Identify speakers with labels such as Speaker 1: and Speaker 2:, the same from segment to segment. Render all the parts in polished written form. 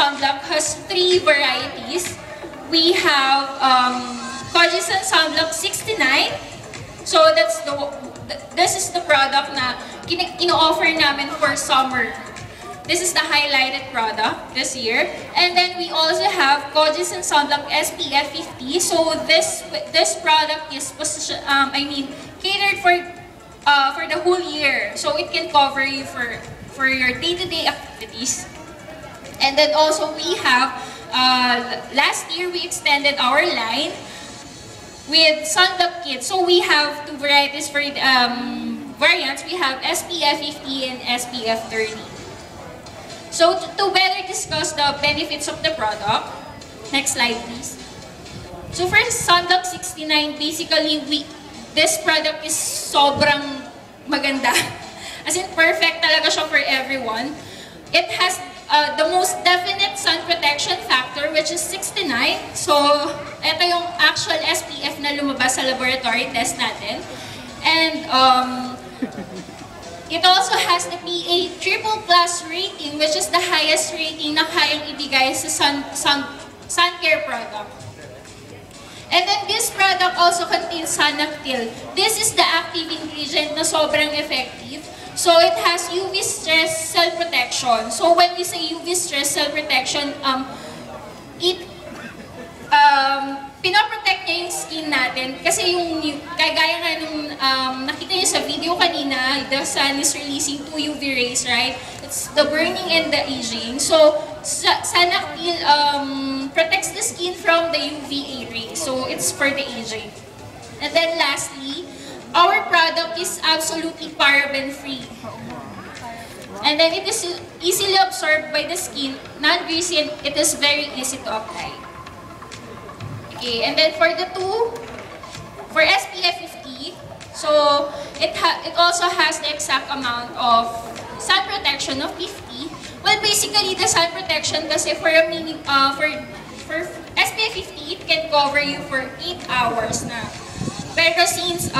Speaker 1: sunblock has 3 varieties. We have Cogisan Sunblock 69. So this is the product na ino-offer namin for summer. This is the highlighted product this year. And then we also have Cogisan Sunblock SPF 50. So this product is catered for the whole year. So it can cover you for your day-to-day activities. And then also we have last year we extended our line with sunblock kits. So we have 2 varieties for variants. We have SPF 50 and SPF 30. So to better discuss the benefits of the product, next slide please. So for Sunblock 69, basically this product is sobrang maganda. As in perfect talaga siya for everyone. It has the most definite sun protection factor, which is 69. So ito yung actual SPF na lumabas sa laboratory test natin. And it also has the PA Triple Plus rating, which is the highest rating na kayang ibigay sa sun care product. And then this product also contains Sanactyl. This is the active ingredient na sobrang effective. So it has UV stress cell protection. So when we say UV stress cell protection, pinoprotect niya yung skin natin. Kasi kagaya nga nung nakita niyo sa video kanina, the sun is releasing 2 UV rays, right? It's the burning and the aging. So Sanactyl protects the skin from the UVA rays. So it's for the aging. And then lastly, our product is absolutely paraben-free. And then it is easily absorbed by the skin, non-greasy, and it is very easy to apply. Okay, and then for SPF 50, so it also has the exact amount of sun protection of 50. Well, basically the sun protection kasi for SPF 50, it can cover you for 8 hours na. Pero since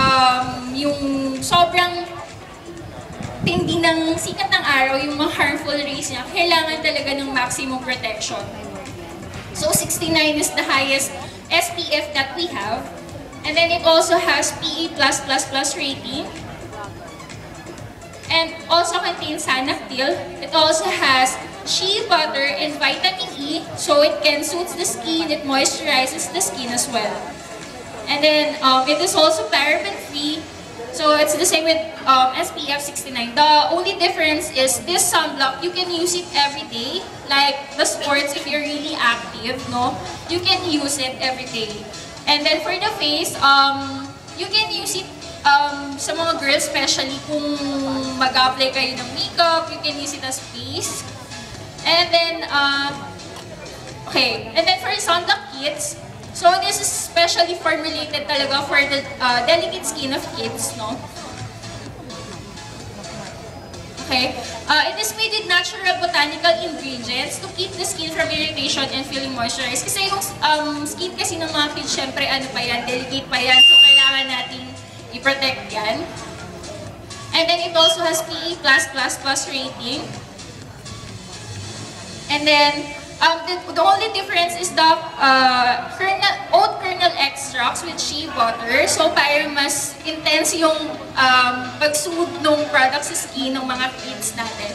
Speaker 1: yung sobrang tindi ng sikat ng araw, yung mga harmful rays niya, kailangan talaga ng maximum protection. So 69 is the highest SPF that we have. And then it also has PA+++ rating. And also contains Sanactyl. It also has shea butter and vitamin E, so it can soothe the skin, it moisturizes the skin as well. And then it is also paraben-free. So it's the same with SPF 69. The only difference is this sunblock, you can use it every day. Like the sports, if you're really active, no, you can use it every day. And then for the face, you can use it sa mga girls, especially kung mag-apply kayo ng makeup, you can use it as face. And then, okay, and then for sunblock kits, so this is specially formulated talaga for the delicate skin of kids, no? Okay. It is made with natural botanical ingredients to keep the skin from irritation and feeling moisturized. Kasi yung skin kasi ng mga kids, syempre ano pa yan, delicate pa yan, so kailangan nating i-protect yan. And then it also has PA+++ rating. And then, the only difference is the oat kernel extracts with shea butter. So, para mas intense yung pag-soothe ng product sa skin ng mga kids natin.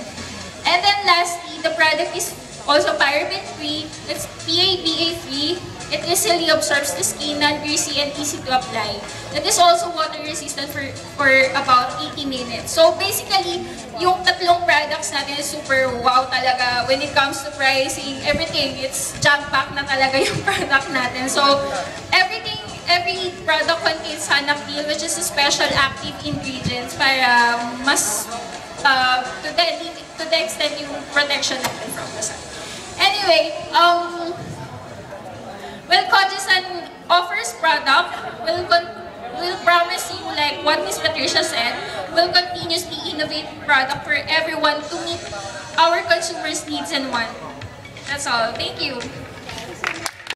Speaker 1: And then lastly, the product is also paraben-free. It's PA/BA free. It easily absorbs the skin, non-greasy, and easy to apply. It is also water-resistant for about 80 minutes. So basically, yung tatlong products natin is super wow talaga when it comes to pricing, everything. It's jam-packed na talaga yung product natin. So every product contains Sanactyl, which is a special active ingredients para mas to the extent yung protection natin from the sun. Anyway, well, Cogisan offers product, will promise you, like what Ms. Patricia said, will continuously innovate product for everyone to meet our consumers' needs and wants. That's all. Thank you.